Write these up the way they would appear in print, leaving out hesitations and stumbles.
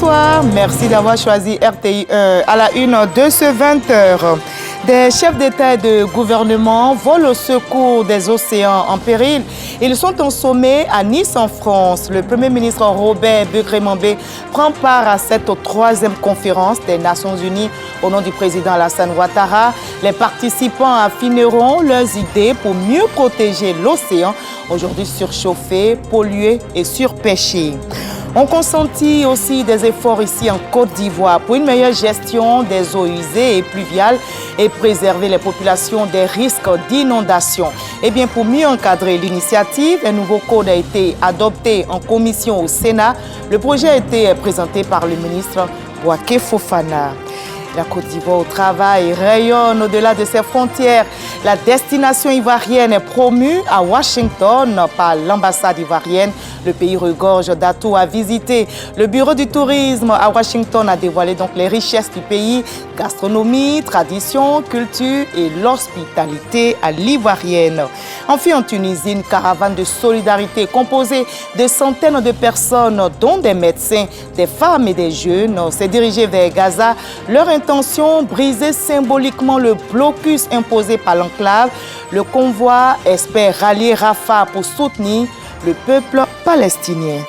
bonsoir. Merci d'avoir choisi RTI 1 à la une de ce 20h. Des chefs d'État et de gouvernement volent au secours des océans en péril. Ils sont en sommet à Nice en France. Le Premier ministre Robert Begré-Mambé prend part à cette troisième conférence des Nations Unies au nom du président Alassane Ouattara. Les participants affineront leurs idées pour mieux protéger l'océan, aujourd'hui surchauffé, pollué et surpêché. On consentit aussi des efforts ici en Côte d'Ivoire pour une meilleure gestion des eaux usées et pluviales et préserver les populations des risques d'inondation. Et bien, pour mieux encadrer l'initiative, un nouveau code a été adopté en commission au Sénat. Le projet a été présenté par le ministre Bouaké Fofana. La Côte d'Ivoire au travail rayonne au-delà de ses frontières. La destination ivoirienne est promue à Washington par l'ambassade ivoirienne. Le pays regorge d'atouts à visiter. Le bureau du tourisme à Washington a dévoilé donc les richesses du pays, gastronomie, tradition, culture et l'hospitalité à l'ivoirienne. Enfin, en Tunisie, une caravane de solidarité composée de centaines de personnes, dont des médecins, des femmes et des jeunes, s'est dirigée vers Gaza. Leur intention, briser symboliquement le blocus imposé par l'enclave. Le convoi espère rallier Rafah pour soutenir le peuple palestinien.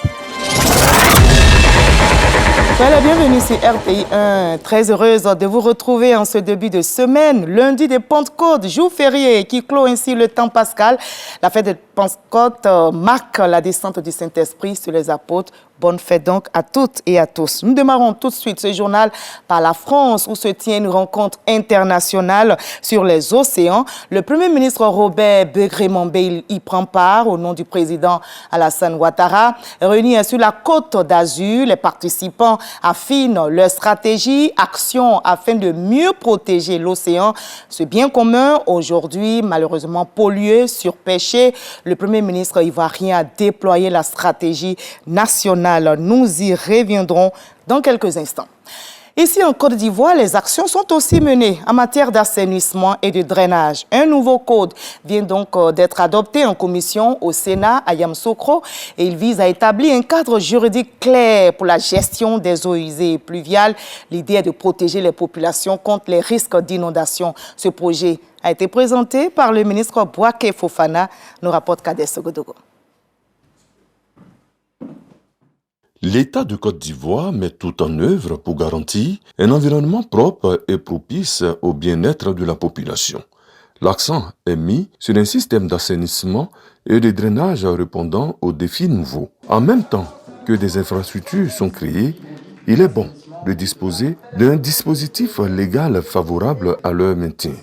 Soyez la bienvenue sur RTI 1. Très heureuse de vous retrouver en ce début de semaine, lundi de Pentecôte, jour férié qui clôt ainsi le temps pascal. La fête de Pentecôte marque la descente du Saint-Esprit sur les apôtres. Bonne fête donc à toutes et à tous. Nous démarrons tout de suite ce journal par la France où se tient une rencontre internationale sur les océans. Le Premier ministre Robert Begré-Mambé y prend part au nom du président Alassane Ouattara. Réunis sur la côte d'Azur, les participants affinent leur stratégie, action afin de mieux protéger l'océan. Ce bien commun, aujourd'hui malheureusement pollué, surpêché, le Premier ministre ivoirien a déployé la stratégie nationale. Nous y reviendrons dans quelques instants. Ici en Côte d'Ivoire, les actions sont aussi menées en matière d'assainissement et de drainage. Un nouveau code vient donc d'être adopté en commission au Sénat à Yamoussoukro et il vise à établir un cadre juridique clair pour la gestion des eaux usées et pluviales. L'idée est de protéger les populations contre les risques d'inondation. Ce projet a été présenté par le ministre Bouaké Fofana, nous rapporte Kadès Godogo. L'État de Côte d'Ivoire met tout en œuvre pour garantir un environnement propre et propice au bien-être de la population. L'accent est mis sur un système d'assainissement et de drainage répondant aux défis nouveaux. En même temps que des infrastructures sont créées, il est bon de disposer d'un dispositif légal favorable à leur maintien.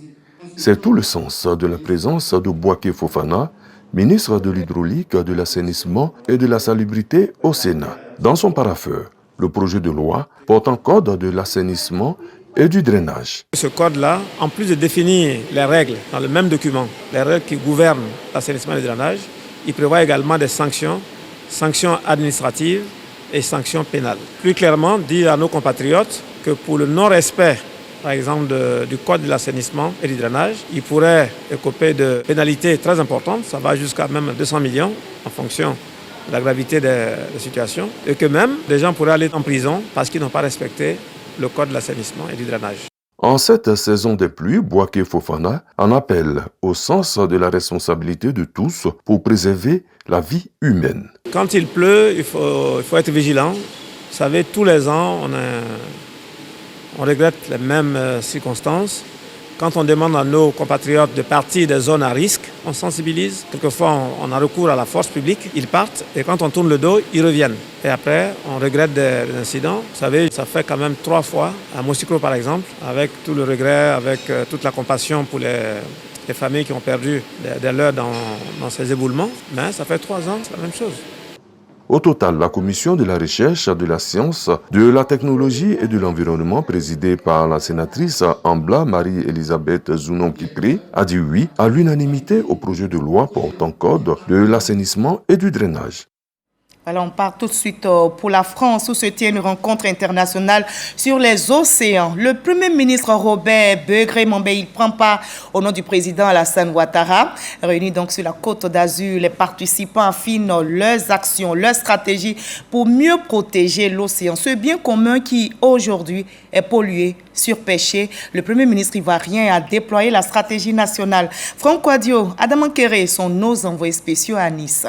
C'est tout le sens de la présence de Bouaké Fofana, ministre de l'Hydraulique, de l'Assainissement et de la Salubrité au Sénat. Dans son parapheur, le projet de loi porte un code de l'assainissement et du drainage. Ce code-là, en plus de définir les règles dans le même document, les règles qui gouvernent l'assainissement et le drainage, il prévoit également des sanctions administratives et sanctions pénales. Plus clairement, dit à nos compatriotes que pour le non-respect, par exemple, du code de l'assainissement et du drainage, il pourrait écoper de pénalités très importantes, ça va jusqu'à même 200 millions en fonction de la gravité des situations, et que même des gens pourraient aller en prison parce qu'ils n'ont pas respecté le code de l'assainissement et du drainage. En cette saison des pluies, Bouaké Fofana en appelle au sens de la responsabilité de tous pour préserver la vie humaine. Quand il pleut, il faut être vigilant. Vous savez, tous les ans, on regrette les mêmes circonstances. Quand on demande à nos compatriotes de partir des zones à risque, on sensibilise. Quelquefois, on a recours à la force publique, ils partent, et quand on tourne le dos, ils reviennent. Et après, on regrette des incidents. Vous savez, ça fait quand même 3 fois, à Moussikro par exemple, avec tout le regret, avec toute la compassion pour les familles qui ont perdu des leurs dans ces éboulements. Mais ça fait 3 ans, c'est la même chose. Au total, la commission de la recherche, de la science, de la technologie et de l'environnement, présidée par la sénatrice Ambla Marie-Elisabeth Zounon-Kipri, a dit oui à l'unanimité au projet de loi portant code de l'assainissement et du drainage. Voilà, on part tout de suite pour la France où se tient une rencontre internationale sur les océans. Le Premier ministre Robert Begré-Mambé, il prend part au nom du président Alassane Ouattara. Réunis donc sur la Côte d'Azur, les participants affinent leurs actions, leurs stratégies pour mieux protéger l'océan. Ce bien commun qui aujourd'hui est pollué, surpêché. Le Premier ministre ivoirien a déployé la stratégie nationale. Franck Wadio, Adam Kéré sont nos envoyés spéciaux à Nice.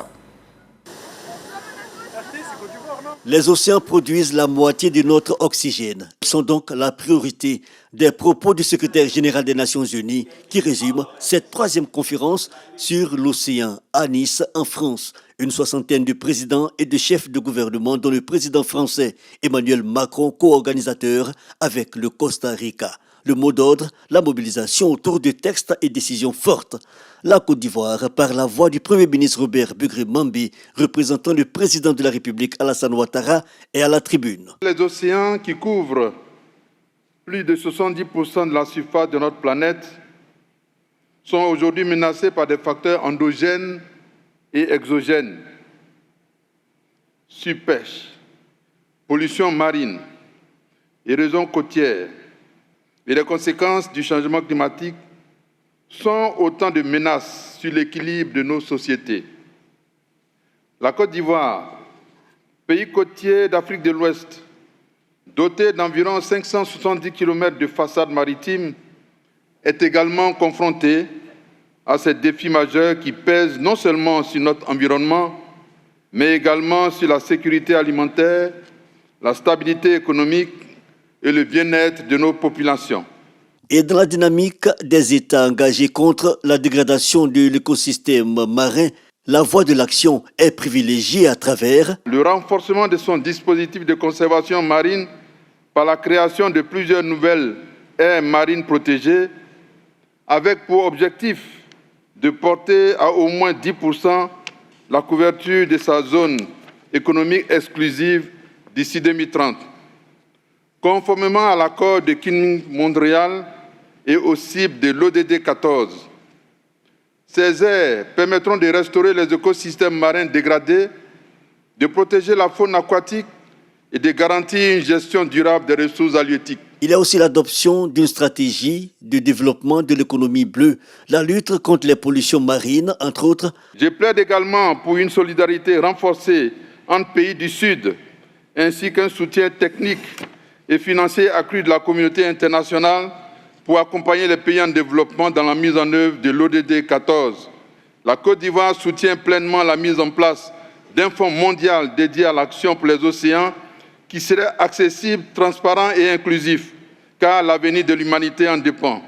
Les océans produisent la moitié de notre oxygène. Ils sont donc la priorité des propos du secrétaire général des Nations Unies qui résume cette 3e conférence sur l'océan à Nice, en France. Une soixantaine de présidents et de chefs de gouvernement, dont le président français Emmanuel Macron, co-organisateur avec le Costa Rica. Le mot d'ordre, la mobilisation autour de textes et décisions fortes. La Côte d'Ivoire, par la voix du Premier ministre Robert Begré-Mambé, représentant le président de la République Alassane Ouattara, est à la tribune. Les océans qui couvrent plus de 70% de la surface de notre planète sont aujourd'hui menacés par des facteurs endogènes et exogènes. Surpêche, pollution marine, érosion côtière et les conséquences du changement climatique sont autant de menaces sur l'équilibre de nos sociétés. La Côte d'Ivoire, pays côtier d'Afrique de l'Ouest, doté d'environ 570 km de façade maritime, est également confrontée à ces défis majeurs qui pèsent non seulement sur notre environnement, mais également sur la sécurité alimentaire, la stabilité économique et le bien-être de nos populations. Et dans la dynamique des États engagés contre la dégradation de l'écosystème marin, la voie de l'action est privilégiée à travers le renforcement de son dispositif de conservation marine par la création de plusieurs nouvelles aires marines protégées, avec pour objectif de porter à au moins 10% la couverture de sa zone économique exclusive d'ici 2030. Conformément à l'accord de Kunming-Montréal et aux cibles de l'ODD 14, ces aires permettront de restaurer les écosystèmes marins dégradés, de protéger la faune aquatique et de garantir une gestion durable des ressources halieutiques. Il y a aussi l'adoption d'une stratégie de développement de l'économie bleue, la lutte contre les pollutions marines, entre autres. Je plaide également pour une solidarité renforcée entre pays du Sud, ainsi qu'un soutien technique et financier accru de la communauté internationale pour accompagner les pays en développement dans la mise en œuvre de l'ODD 14. La Côte d'Ivoire soutient pleinement la mise en place d'un fonds mondial dédié à l'action pour les océans qui serait accessible, transparent et inclusif, car l'avenir de l'humanité en dépend.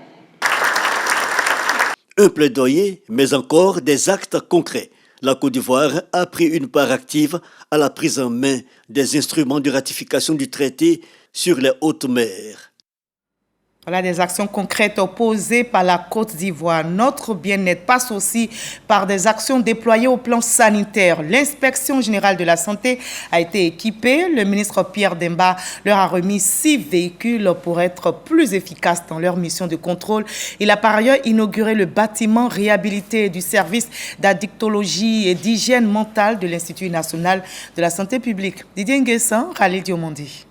Un plaidoyer, mais encore des actes concrets. La Côte d'Ivoire a pris une part active à la prise en main des instruments de ratification du traité sur les hautes mers. Voilà des actions concrètes posées par la Côte d'Ivoire. Notre bien-être passe aussi par des actions déployées au plan sanitaire. L'inspection générale de la santé a été équipée. Le ministre Pierre Demba leur a remis 6 véhicules pour être plus efficaces dans leur mission de contrôle. Il a par ailleurs inauguré le bâtiment réhabilité du service d'addictologie et d'hygiène mentale de l'Institut national de la santé publique. Didier Nguessan, Khalil Diomondi.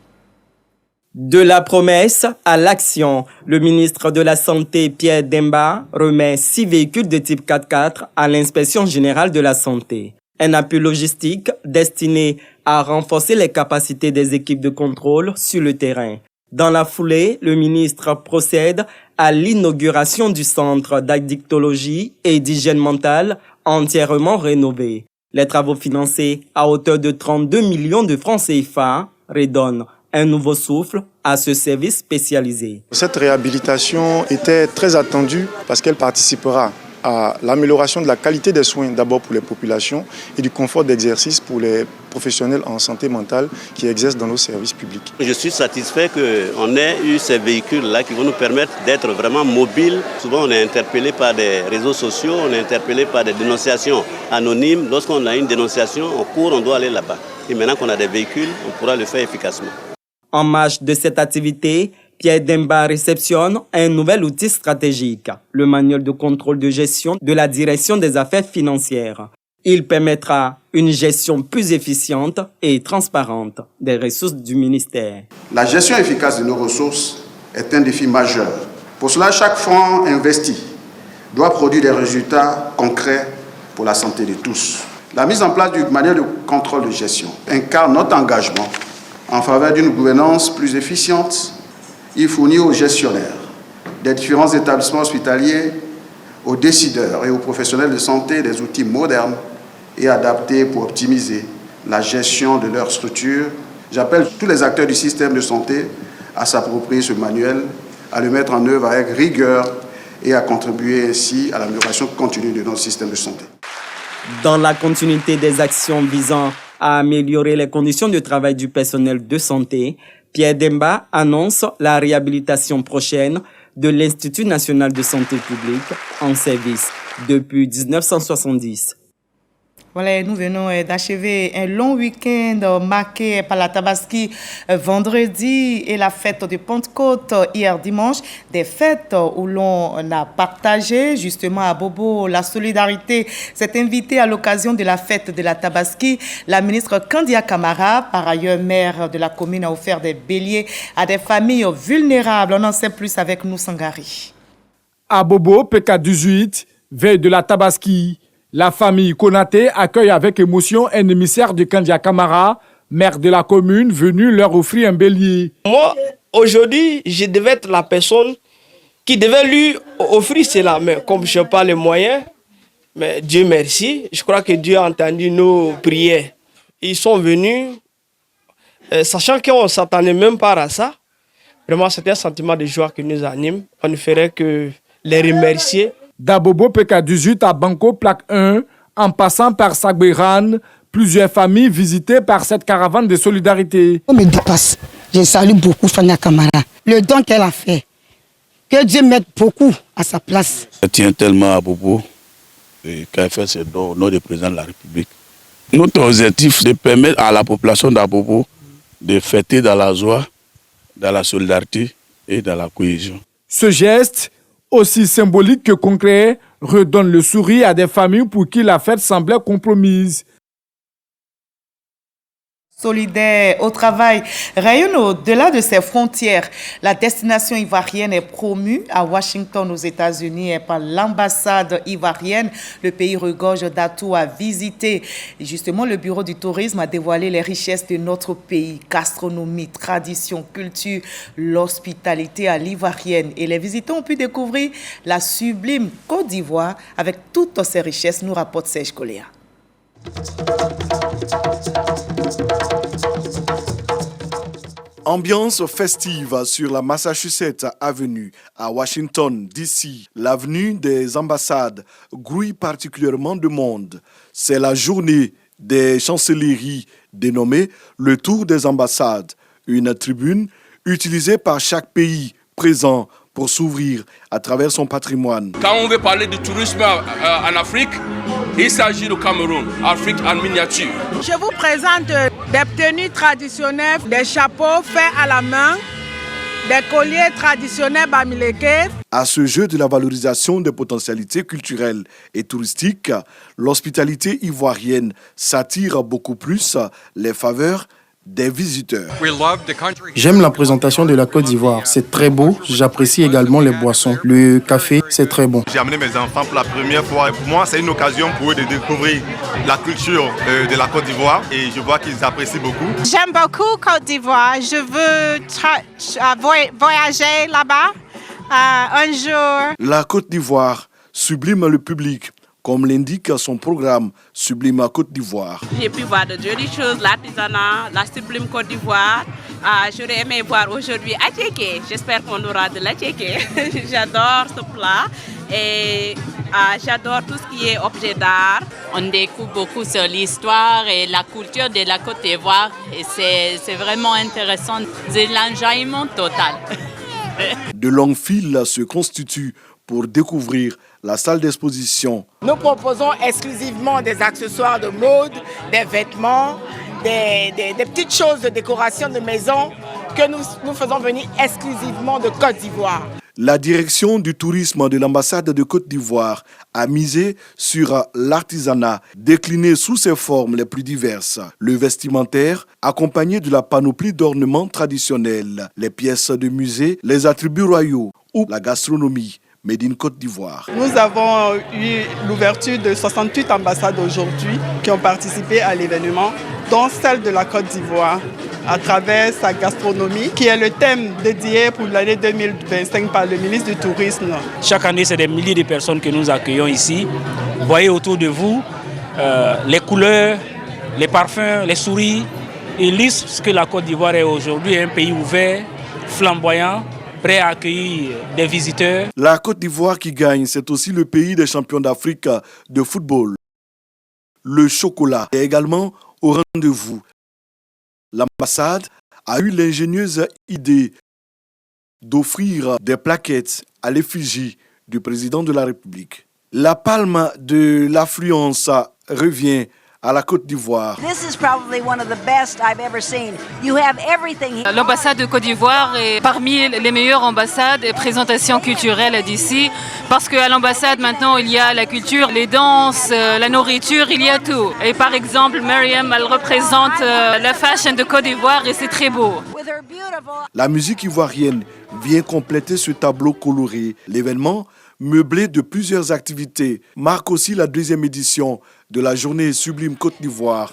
De la promesse à l'action, le ministre de la Santé, Pierre Demba, remet 6 véhicules de type 4x4 à l'inspection générale de la santé. Un appui logistique destiné à renforcer les capacités des équipes de contrôle sur le terrain. Dans la foulée, le ministre procède à l'inauguration du centre d'addictologie et d'hygiène mentale entièrement rénové. Les travaux financés à hauteur de 32 millions de francs CFA redonnent un nouveau souffle à ce service spécialisé. Cette réhabilitation était très attendue parce qu'elle participera à l'amélioration de la qualité des soins d'abord pour les populations et du confort d'exercice pour les professionnels en santé mentale qui exercent dans nos services publics. Je suis satisfait qu'on ait eu ces véhicules-là qui vont nous permettre d'être vraiment mobiles. Souvent on est interpellé par des réseaux sociaux, on est interpellé par des dénonciations anonymes. Lorsqu'on a une dénonciation, on court, on doit aller là-bas. Et maintenant qu'on a des véhicules, on pourra le faire efficacement. En marge de cette activité, Pierre Demba réceptionne un nouvel outil stratégique, le manuel de contrôle de gestion de la direction des affaires financières. Il permettra une gestion plus efficiente et transparente des ressources du ministère. La gestion efficace de nos ressources est un défi majeur. Pour cela, chaque franc investi doit produire des résultats concrets pour la santé de tous. La mise en place d'une manière de contrôle de gestion incarne notre engagement en faveur d'une gouvernance plus efficiente. Il fournit aux gestionnaires des différents établissements hospitaliers, aux décideurs et aux professionnels de santé des outils modernes et adaptés pour optimiser la gestion de leur structure. J'appelle tous les acteurs du système de santé à s'approprier ce manuel, à le mettre en œuvre avec rigueur et à contribuer ainsi à l'amélioration continue de notre système de santé. Dans la continuité des actions visant à améliorer les conditions de travail du personnel de santé, Pierre Demba annonce la réhabilitation prochaine de l'Institut national de santé publique en service depuis 1970. Voilà, nous venons d'achever un long week-end marqué par la Tabaski vendredi et la fête de Pentecôte hier dimanche. Des fêtes où l'on a partagé justement à Bobo la solidarité. S'est invitée à l'occasion de la fête de la Tabaski. La ministre Kandia Camara, par ailleurs maire de la commune, a offert des béliers à des familles vulnérables. On en sait plus avec nous, Sangari. À Bobo, PK18, veille de la Tabaski. La famille Konaté accueille avec émotion un émissaire de Kandia Camara, maire de la commune, venu leur offrir un bélier. Moi, aujourd'hui, je devais être la personne qui devait lui offrir cela. Mais comme je n'ai pas les moyens, mais Dieu merci, je crois que Dieu a entendu nos prières. Ils sont venus, sachant qu'on ne s'attendait même pas à ça. Vraiment, c'était un sentiment de joie qui nous anime. On ne ferait que les remercier. D'Abobo PK18 à Banco Plaque 1, en passant par Sagberan, plusieurs familles visitées par cette caravane de solidarité. On me dépasse. Je salue beaucoup Fania Camara. Le don qu'elle a fait, que Dieu mette beaucoup à sa place. Elle tient tellement à Bobo qu'elle fait ses dons au nom du président de la République. Notre objectif est de permettre à la population d'Abobo de fêter dans la joie, dans la solidarité et dans la cohésion. Ce geste, aussi symbolique que concret, redonne le sourire à des familles pour qui la fête semblait compromise. Solidaire au travail rayonne au-delà de ses frontières. La destination ivoirienne est promue à Washington aux États-Unis par l'ambassade ivoirienne. Le pays regorge d'atouts à visiter. Et justement, le bureau du tourisme a dévoilé les richesses de notre pays. Gastronomie, tradition, culture, l'hospitalité à l'ivoirienne. Et les visiteurs ont pu découvrir la sublime Côte d'Ivoire avec toutes ses richesses, nous rapporte Serge Coléa. Ambiance festive sur la Massachusetts Avenue à Washington, D.C. L'avenue des ambassades grouille particulièrement de monde. C'est la journée des chancelleries dénommée le Tour des ambassades, une tribune utilisée par chaque pays présent pour s'ouvrir à travers son patrimoine. Quand on veut parler de tourisme en Afrique, il s'agit du Cameroun, Afrique en miniature. Je vous présente des tenues traditionnelles, des chapeaux faits à la main, des colliers traditionnels bamileke. À ce jeu de la valorisation des potentialités culturelles et touristiques, l'hospitalité ivoirienne s'attire beaucoup plus les faveurs des visiteurs. J'aime la présentation de la Côte d'Ivoire. C'est très beau. J'apprécie également les boissons. Le café, c'est très bon. J'ai amené mes enfants pour la première fois. Pour moi, c'est une occasion pour eux de découvrir la culture de la Côte d'Ivoire et je vois qu'ils apprécient beaucoup. J'aime beaucoup Côte d'Ivoire. Je veux voyager là-bas un jour. La Côte d'Ivoire sublime le public, comme l'indique son programme Sublime à Côte d'Ivoire. J'ai pu voir de jolies choses, l'artisanat, la Sublime Côte d'Ivoire. J'aurais aimé voir aujourd'hui attiéké. J'espère qu'on aura de l'attiéké. J'adore ce plat et j'adore tout ce qui est objet d'art. On découvre beaucoup sur l'histoire et la culture de la Côte d'Ivoire et c'est vraiment intéressant. C'est l'enjaillement total. De longues files se constituent pour découvrir la salle d'exposition. Nous proposons exclusivement des accessoires de mode, des vêtements, des petites choses de décoration de maison que nous faisons venir exclusivement de Côte d'Ivoire. La direction du tourisme de l'ambassade de Côte d'Ivoire a misé sur l'artisanat décliné sous ses formes les plus diverses. Le vestimentaire, accompagné de la panoplie d'ornements traditionnels, les pièces de musée, les attributs royaux ou la gastronomie made in Côte d'Ivoire. Nous avons eu l'ouverture de 68 ambassades aujourd'hui qui ont participé à l'événement, dont celle de la Côte d'Ivoire, à travers sa gastronomie, qui est le thème dédié pour l'année 2025 par le ministre du Tourisme. Chaque année, c'est des milliers de personnes que nous accueillons ici. Vous voyez autour de vous les couleurs, les parfums, les souris. Illustrent ce que la Côte d'Ivoire est aujourd'hui, un pays ouvert, flamboyant, prêt à accueillir des visiteurs. La Côte d'Ivoire qui gagne, c'est aussi le pays des champions d'Afrique de football. Le chocolat est également au rendez-vous. L'ambassade a eu l'ingénieuse idée d'offrir des plaquettes à l'effigie du président de la République. La palme de l'affluence revient à la Côte d'Ivoire. L'ambassade de Côte d'Ivoire est parmi les meilleures ambassades et présentations culturelles d'ici, parce qu'à l'ambassade maintenant il y a la culture, les danses, la nourriture, il y a tout. Et par exemple, Myriam, elle représente la fashion de Côte d'Ivoire et c'est très beau. La musique ivoirienne vient compléter ce tableau coloré. L'événement, meublé de plusieurs activités, marque aussi la 2e édition de la journée Sublime Côte d'Ivoire.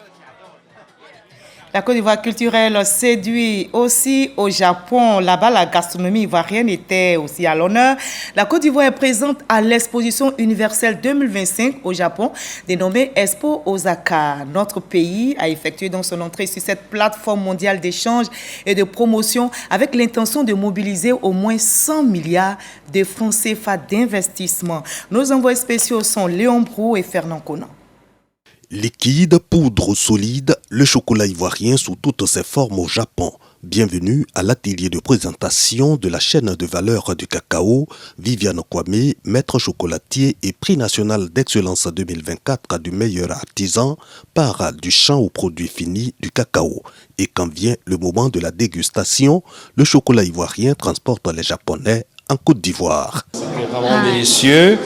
La Côte d'Ivoire culturelle séduit aussi au Japon. Là-bas, la gastronomie ivoirienne était aussi à l'honneur. La Côte d'Ivoire est présente à l'exposition universelle 2025 au Japon, dénommée Expo Osaka. Notre pays a effectué donc son entrée sur cette plateforme mondiale d'échange et de promotion avec l'intention de mobiliser au moins 100 milliards de francs CFA d'investissement. Nos envoyés spéciaux sont Léon Brou et Fernand Conan. Liquide, poudre solide, le chocolat ivoirien sous toutes ses formes au Japon. Bienvenue à l'atelier de présentation de la chaîne de valeur du cacao. Viviane Kwame, maître chocolatier et prix national d'excellence 2024 du meilleur artisan, part du champ aux produits finis du cacao. Et quand vient le moment de la dégustation, le chocolat ivoirien transporte les Japonais en Côte d'Ivoire. C'est vraiment délicieux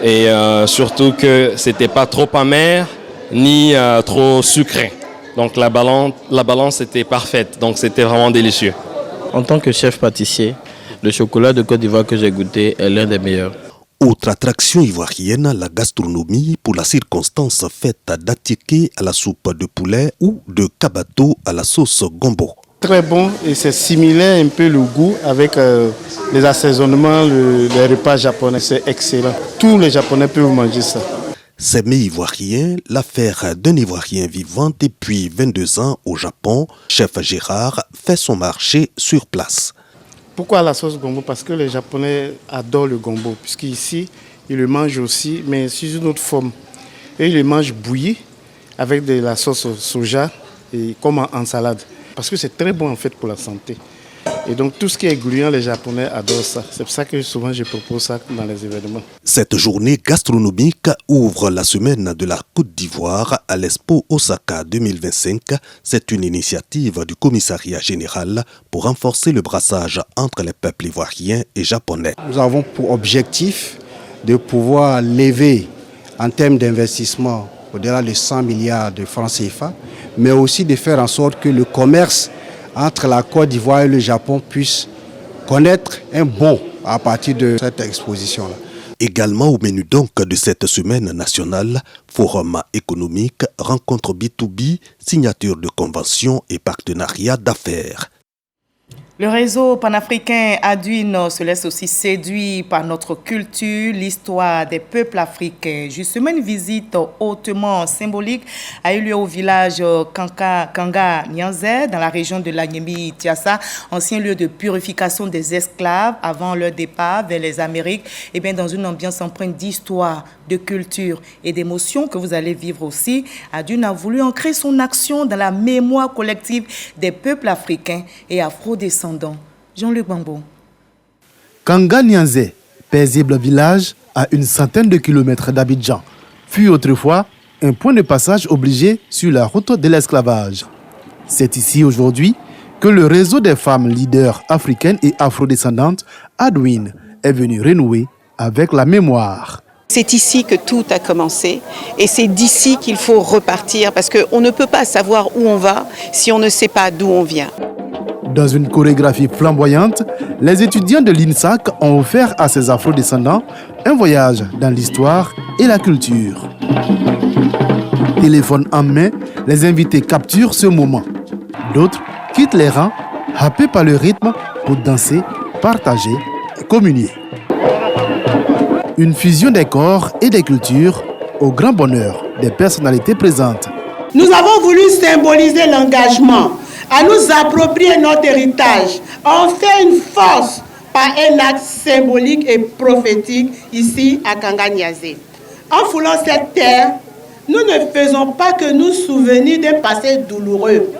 et surtout que c'était pas trop amer ni trop sucré. Donc la balance était parfaite, donc c'était vraiment délicieux. En tant que chef pâtissier, le chocolat de Côte d'Ivoire que j'ai goûté est l'un des meilleurs. Autre attraction ivoirienne, la gastronomie pour la circonstance faite d'attiqué à la soupe de poulet ou de kabato à la sauce gombo. Très bon et c'est similaire un peu le goût avec les assaisonnements, les repas japonais, c'est excellent. Tous les Japonais peuvent manger ça. C'est mets ivoirien, l'affaire d'un Ivoirien vivant depuis 22 ans au Japon. Chef Gérard fait son marché sur place. Pourquoi la sauce gombo? Parce que les Japonais adorent le gombo, puisqu'ici, ils le mangent aussi, mais sous une autre forme. Et ils le mangent bouilli avec de la sauce soja et comme en salade. Parce que c'est très bon en fait pour la santé. Et donc tout ce qui est gluant, les Japonais adorent ça. C'est pour ça que souvent je propose ça dans les événements. Cette journée gastronomique ouvre la semaine de la Côte d'Ivoire à l'Expo Osaka 2025. C'est une initiative du commissariat général pour renforcer le brassage entre les peuples ivoiriens et japonais. Nous avons pour objectif de pouvoir lever en termes d'investissement au-delà de 100 milliards de francs CFA, mais aussi de faire en sorte que le commerce entre la Côte d'Ivoire et le Japon puisse connaître un bond à partir de cette exposition-là. Également au menu donc de cette semaine nationale, forum économique, rencontre B2B, signature de conventions et partenariats d'affaires. Le réseau panafricain Adwin se laisse aussi séduire par notre culture, l'histoire des peuples africains. Justement, une visite hautement symbolique a eu lieu au village Kanga Nyanzé, dans la région de l'Anyemi-Tiassa, ancien lieu de purification des esclaves avant leur départ vers les Amériques, et bien dans une ambiance empreinte d'histoire, de culture et d'émotions que vous allez vivre aussi. Adwin a voulu ancrer son action dans la mémoire collective des peuples africains et afro-descendants. Jean-Luc Bambo. Kanga Nyanzé, paisible village à une centaine de kilomètres d'Abidjan, fut autrefois un point de passage obligé sur la route de l'esclavage. C'est ici aujourd'hui que le réseau des femmes leaders africaines et afrodescendantes, Adwin, est venu renouer avec la mémoire. C'est ici que tout a commencé et c'est d'ici qu'il faut repartir parce qu'on ne peut pas savoir où on va si on ne sait pas d'où on vient. Dans une chorégraphie flamboyante, les étudiants de l'INSAC ont offert à ces afro-descendants un voyage dans l'histoire et la culture. Téléphone en main, les invités capturent ce moment. D'autres quittent les rangs, happés par le rythme pour danser, partager et communier. Une fusion des corps et des cultures au grand bonheur des personnalités présentes. Nous avons voulu symboliser l'engagement, à nous approprier notre héritage. On fait une force par un acte symbolique et prophétique ici à Kanga-Niassé. En foulant cette terre, nous ne faisons pas que nous souvenir d'un passé douloureux,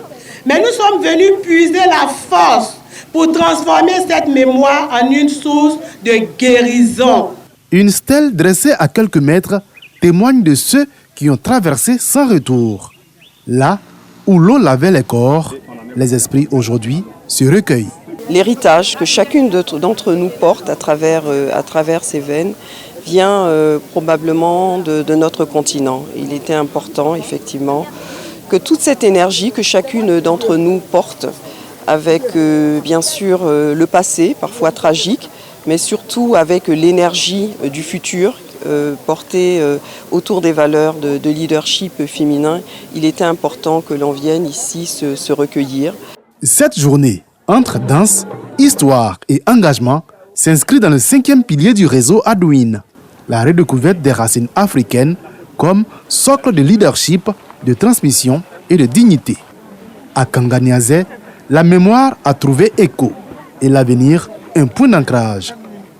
mais nous sommes venus puiser la force pour transformer cette mémoire en une source de guérison. Une stèle dressée à quelques mètres témoigne de ceux qui ont traversé sans retour. Là où l'eau lavait les corps, les esprits aujourd'hui se recueillent. L'héritage que chacune d'entre nous porte à travers ces veines vient probablement de notre continent. Il était important, effectivement, que toute cette énergie que chacune d'entre nous porte, avec bien sûr le passé, parfois tragique, mais surtout avec l'énergie du futur portée autour des valeurs de leadership féminin, il était important que l'on vienne ici se recueillir. Cette journée, entre danse, histoire et engagement, s'inscrit dans le 5e pilier du réseau Adouin, la redécouverte des racines africaines comme socle de leadership, de transmission et de dignité. À Kanga-Niassé, la mémoire a trouvé écho et l'avenir un point d'ancrage,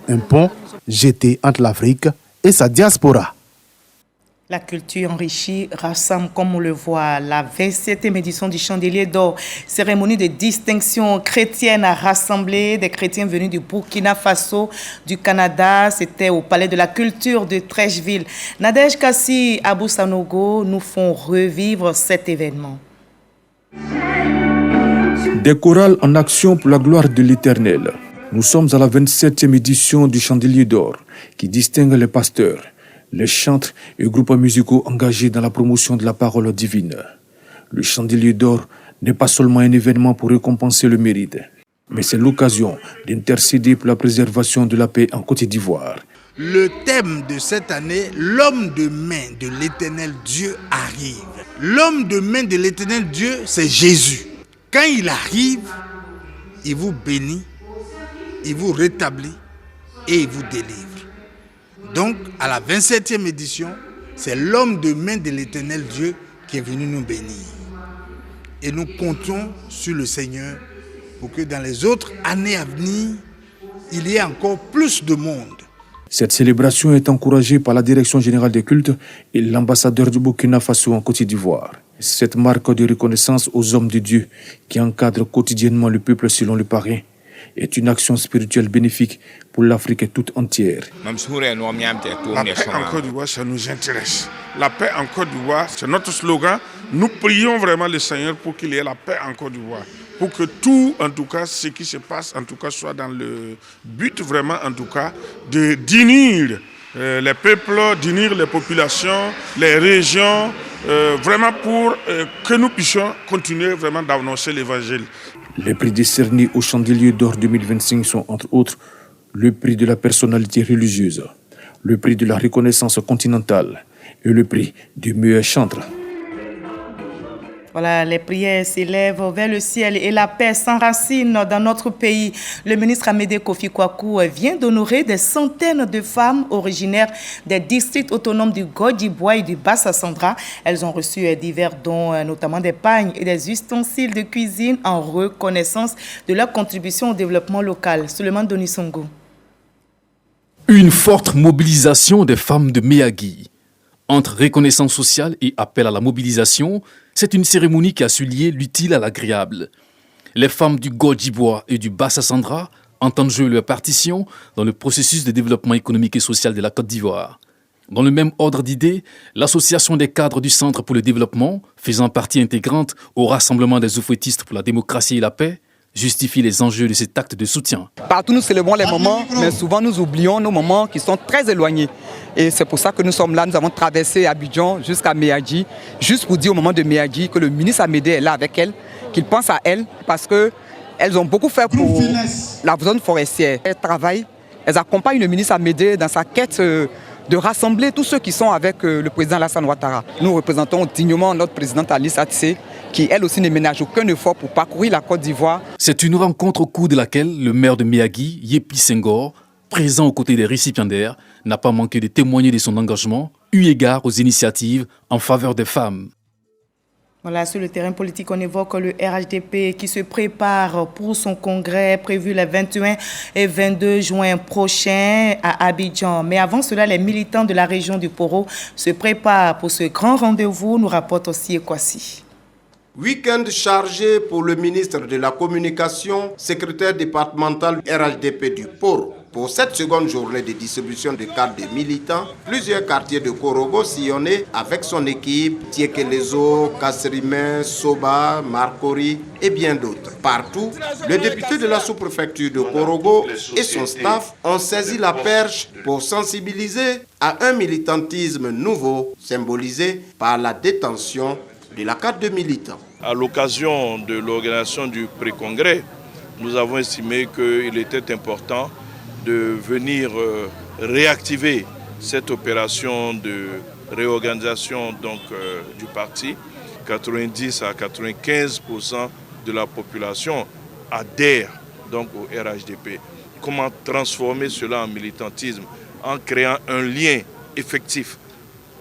un pont jeté entre l'Afrique et sa diaspora. La culture enrichie rassemble, comme on le voit, la 27e édition du Chandelier d'Or. Cérémonie de distinction chrétienne a rassemblé des chrétiens venus du Burkina Faso, du Canada. C'était au Palais de la Culture de Trècheville. Nadège Kassi, Abou Sanogo nous font revivre cet événement. Des chorales en action pour la gloire de l'Éternel. Nous sommes à la 27e édition du Chandelier d'Or, qui distingue les pasteurs, les chantres et groupes musicaux engagés dans la promotion de la parole divine. Le Chandelier d'Or n'est pas seulement un événement pour récompenser le mérite, mais c'est l'occasion d'intercéder pour la préservation de la paix en Côte d'Ivoire. Le thème de cette année, l'homme de main de l'Éternel Dieu arrive. L'homme de main de l'Éternel Dieu, c'est Jésus. Quand il arrive, il vous bénit, il vous rétablit et il vous délivre. Donc, à la 27e édition, c'est l'homme de main de l'Éternel Dieu qui est venu nous bénir. Et nous comptons sur le Seigneur pour que dans les autres années à venir, il y ait encore plus de monde. Cette célébration est encouragée par la Direction générale des cultes et l'ambassadeur du Burkina Faso en Côte d'Ivoire. Cette marque de reconnaissance aux hommes de Dieu qui encadrent quotidiennement le peuple selon le parrain est une action spirituelle bénéfique pour l'Afrique toute entière. La paix en Côte d'Ivoire, ça nous intéresse. La paix en Côte d'Ivoire, c'est notre slogan. Nous prions vraiment le Seigneur pour qu'il y ait la paix en Côte d'Ivoire. Pour que tout, en tout cas, ce qui se passe, en tout cas, soit dans le but vraiment, en tout cas, d'unir les peuples, d'unir les populations, les régions, vraiment pour que nous puissions continuer vraiment d'annoncer l'évangile. Les prix décernés au Chandelier d'Or 2025 sont entre autres le prix de la personnalité religieuse, le prix de la reconnaissance continentale et le prix du meilleur chantre. Voilà, les prières s'élèvent vers le ciel et la paix s'enracine dans notre pays. Le ministre Amédée Kofi Kwaku vient d'honorer des centaines de femmes originaires des districts autonomes du Godjibois et du Bassa-Sandra. Elles ont reçu divers dons, notamment des pagnes et des ustensiles de cuisine en reconnaissance de leur contribution au développement local. Suleiman Donisongo. Une forte mobilisation des femmes de Méagui. Entre reconnaissance sociale et appel à la mobilisation, c'est une cérémonie qui a su lier l'utile à l'agréable. Les femmes du Godjibois et du Bassa-Sandra entendent jouer leur partition dans le processus de développement économique et social de la Côte d'Ivoire. Dans le même ordre d'idées, l'association des cadres du Centre pour le développement, faisant partie intégrante au Rassemblement des oufouettistes pour la démocratie et la paix, justifie les enjeux de cet acte de soutien. Partout nous célébrons les moments, mais souvent nous oublions nos moments qui sont très éloignés. Et c'est pour ça que nous sommes là, nous avons traversé Abidjan jusqu'à Méadji, juste pour dire au moment de Méadji que le ministre Amédée est là avec elle, qu'il pense à elle, parce qu'elles ont beaucoup fait pour la zone forestière. Elles travaillent, elles accompagnent le ministre Amédée dans sa quête de rassembler tous ceux qui sont avec le président Alassane Ouattara. Nous représentons dignement notre présidente Alice Atissé, qui elle aussi ne ménage aucun effort pour parcourir la Côte d'Ivoire. C'est une rencontre au cours de laquelle le maire de Méagui, Yépi Senghor, présent aux côtés des récipiendaires, n'a pas manqué de témoigner de son engagement, eu égard aux initiatives en faveur des femmes. Voilà, sur le terrain politique, on évoque le RHDP qui se prépare pour son congrès prévu les 21 et 22 juin prochains à Abidjan. Mais avant cela, les militants de la région du Poro se préparent pour ce grand rendez-vous, nous rapporte aussi Ekwasi. Week-end chargé pour le ministre de la Communication, secrétaire départemental RHDP du Poro. Pour cette seconde journée de distribution de cartes de militants, plusieurs quartiers de Korogo sillonnés avec son équipe, Tiekelezo, Kasserime, Soba, Markori et bien d'autres. Partout, le député de la sous-préfecture de Korogo et son staff ont saisi la perche pour sensibiliser à un militantisme nouveau symbolisé par la détention de la carte de militant. À l'occasion de l'organisation du pré-congrès, nous avons estimé qu'il était important de venir réactiver cette opération de réorganisation du parti. 90 à 95% de la population adhère donc au RHDP. Comment transformer cela en militantisme en créant un lien effectif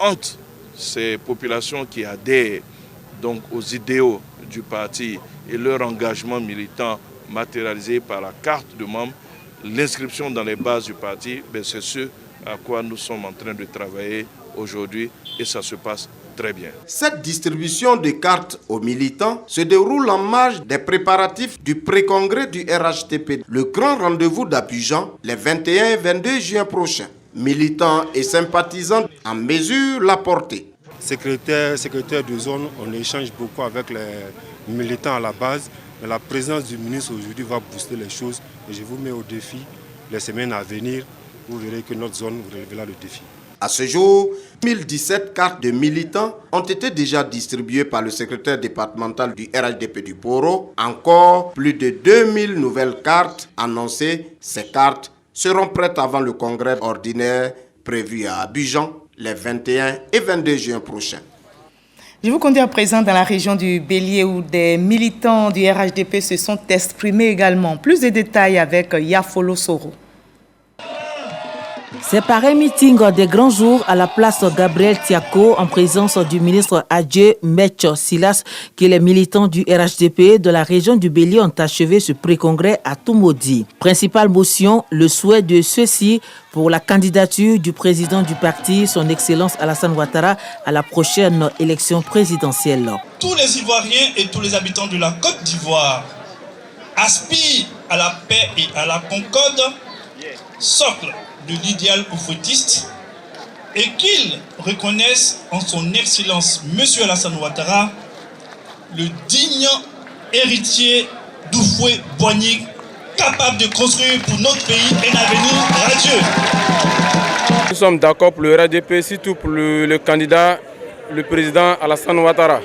entre ces populations qui adhèrent donc aux idéaux du parti et leur engagement militant matérialisé par la carte de membre. L'inscription dans les bases du parti, c'est ce à quoi nous sommes en train de travailler aujourd'hui et ça se passe très bien. Cette distribution de cartes aux militants se déroule en marge des préparatifs du pré-congrès du RHDP, le grand rendez-vous d'Abidjan les 21 et 22 juin prochains. Militants et sympathisants en mesurent la portée. Secrétaire de zone, on échange beaucoup avec les militants à la base. Mais la présence du ministre aujourd'hui va booster les choses et je vous mets au défi les semaines à venir. Vous verrez que notre zone vous relèvera le défi. À ce jour, 1017 cartes de militants ont été déjà distribuées par le secrétaire départemental du RHDP du Poro. Encore plus de 2000 nouvelles cartes annoncées. Ces cartes seront prêtes avant le congrès ordinaire prévu à Abidjan les 21 et 22 juin prochains. Je vous conduis à présent dans la région du Bélier où des militants du RHDP se sont exprimés également. Plus de détails avec Yafolo Soro. C'est par un meeting des grands jours à la place Gabriel Tiako en présence du ministre Adjé Metcho Silas que les militants du RHDP de la région du Bélier ont achevé ce pré-congrès à Toumoudi. Principale motion, le souhait de ceux-ci pour la candidature du président du parti, son Excellence Alassane Ouattara, à la prochaine élection présidentielle. Tous les Ivoiriens et tous les habitants de la Côte d'Ivoire aspirent à la paix et à la concorde, socle de l'idéal oufouettiste, et qu'ils reconnaissent en son Excellence M. Alassane Ouattara le digne héritier d'Oufoué-Boigny, capable de construire pour notre pays un avenir radieux. Nous sommes d'accord pour le RHDP, surtout pour le candidat, le président Alassane Ouattara.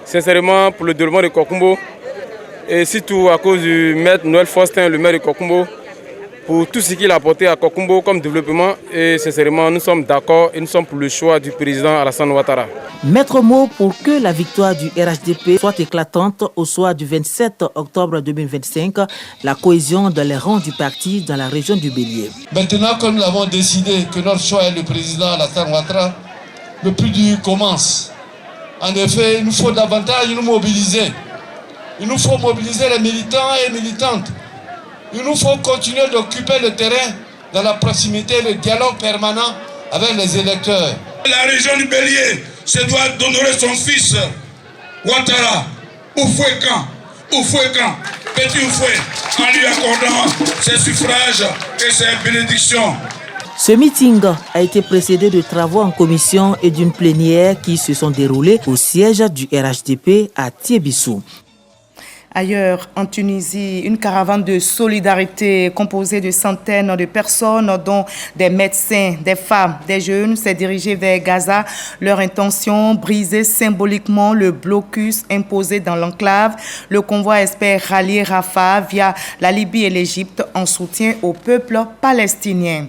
Sincèrement, pour le développement de Kokumbo, et surtout à cause du maître Noël Faustin, le maire de Kokumbo, pour tout ce qu'il a apporté à Kokumbo comme développement. Et sincèrement, nous sommes d'accord et nous sommes pour le choix du président Alassane Ouattara. Maître mot pour que la victoire du RHDP soit éclatante au soir du 27 octobre 2025, la cohésion dans les rangs du parti dans la région du Bélier. Maintenant que nous avons décidé que notre choix est le président Alassane Ouattara, le plus dur commence. En effet, il nous faut davantage nous mobiliser. Il nous faut mobiliser les militants et les militantes. Il nous faut continuer d'occuper le terrain dans la proximité, le dialogue permanent avec les électeurs. La région du Bélier se doit d'honorer son fils, Ouattara, Oufouékan, Petit Oufoué, en lui accordant ses suffrages et ses bénédictions. Ce meeting a été précédé de travaux en commission et d'une plénière qui se sont déroulés au siège du RHDP à Tiebissou. Ailleurs, en Tunisie, une caravane de solidarité composée de centaines de personnes, dont des médecins, des femmes, des jeunes, s'est dirigée vers Gaza. Leur intention, briser symboliquement le blocus imposé dans l'enclave. Le convoi espère rallier Rafah via la Libye et l'Égypte en soutien au peuple palestinien.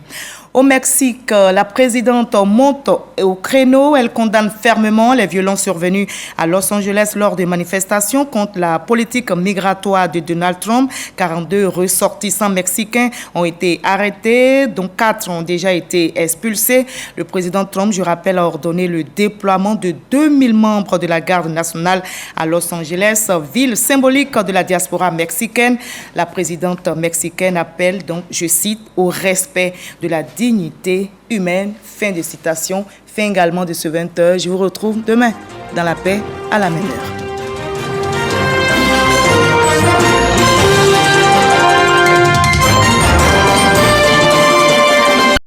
Au Mexique, la présidente monte au créneau. Elle condamne fermement les violences survenues à Los Angeles lors des manifestations contre la politique migratoire de Donald Trump. 42 ressortissants mexicains ont été arrêtés, dont 4 ont déjà été expulsés. Le président Trump, je rappelle, a ordonné le déploiement de 2000 membres de la garde nationale à Los Angeles, ville symbolique de la diaspora mexicaine. La présidente mexicaine appelle donc, je cite, au respect de la dignité humaine. Fin de citation. Fin également de ce 20h. Je vous retrouve demain dans la paix à la même heure.